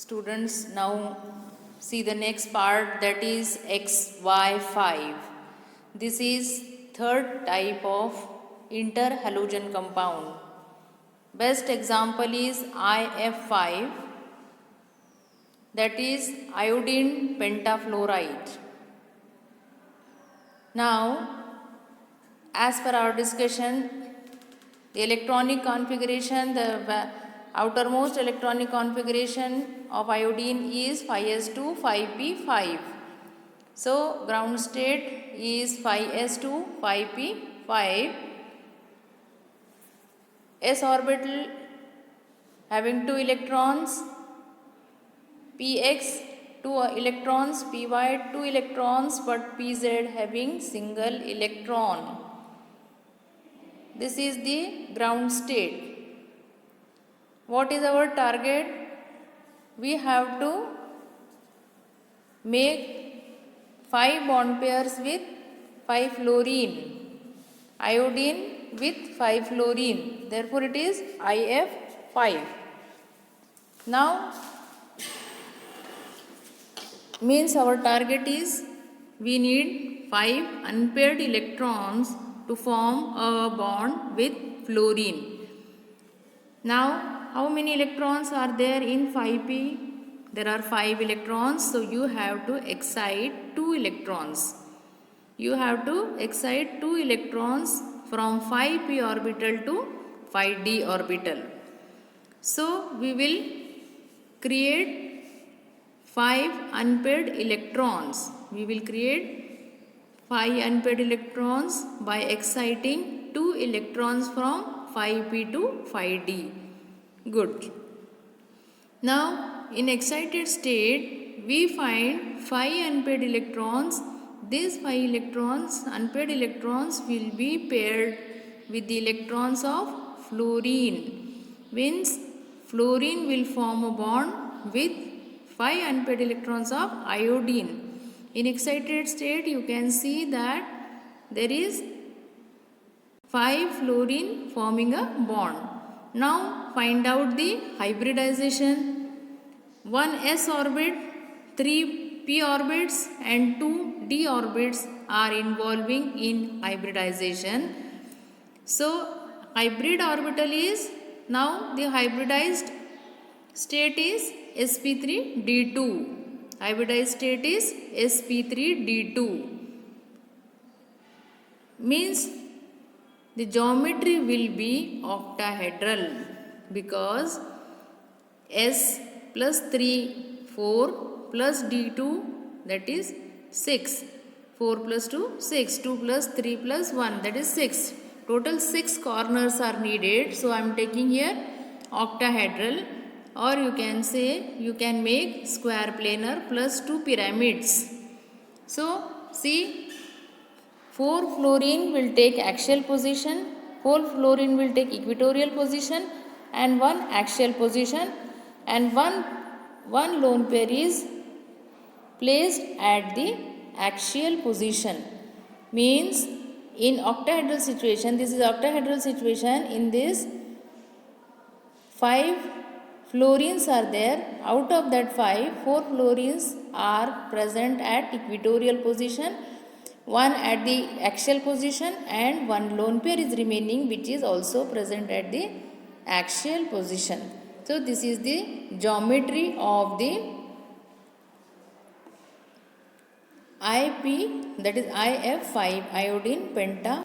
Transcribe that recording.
Students, now see the next part, that is XY5. This is third type of interhalogen compound. Best example is IF5, that is iodine pentafluoride. Now, as per our discussion, the electronic configuration, the outermost electronic configuration of iodine is 5s2 5p5. So ground state is 5s2 5p5. S orbital having 2 electrons, px 2 electrons, py 2 electrons, but pz having single electron. This is the ground state. What is our target? We have to make 5 bond pairs with 5 fluorine, iodine with 5 fluorine. Therefore, it is IF5. Now, means our target is we need 5 unpaired electrons to form a bond with fluorine. Now, how many electrons are there in 5p? There are 5 electrons, so you have to excite 2 electrons. You have to excite 2 electrons from 5p orbital to 5d orbital. So, we will create 5 unpaired electrons. We will create 5 unpaired electrons by exciting 2 electrons from 5p to 5d. Good. Now, in excited state, we find 5 unpaired electrons. These 5 electrons, unpaired electrons, will be paired with the electrons of fluorine. Means, fluorine will form a bond with 5 unpaired electrons of iodine. In excited state, you can see that there is 5 fluorine forming a bond. Now, find out the hybridization. 1 s orbit, 3 p orbits and 2 d orbits are involving in hybridization. So, hybrid orbital is, now the hybridized state is sp3d2. Hybridized state is sp3d2. Means the geometry will be octahedral because s plus 3 4 plus d2, that is 6. 4 plus 2 6. 2 plus 3 plus 1, that is 6. Total 6 corners are needed. So I am taking here octahedral, or you can say you can make square planar plus 2 pyramids. So see, 4 fluorine will take axial position, 4 fluorine will take equatorial position and 1 axial position, and one lone pair is placed at the axial position. Means in octahedral situation, this is octahedral situation, in this 5 fluorines are there. Out of that 5, 4 fluorines are present at equatorial position, 1 at the axial position, and 1 lone pair is remaining, which is also present at the axial position. So, this is the geometry of the IP, that is IF5, iodine penta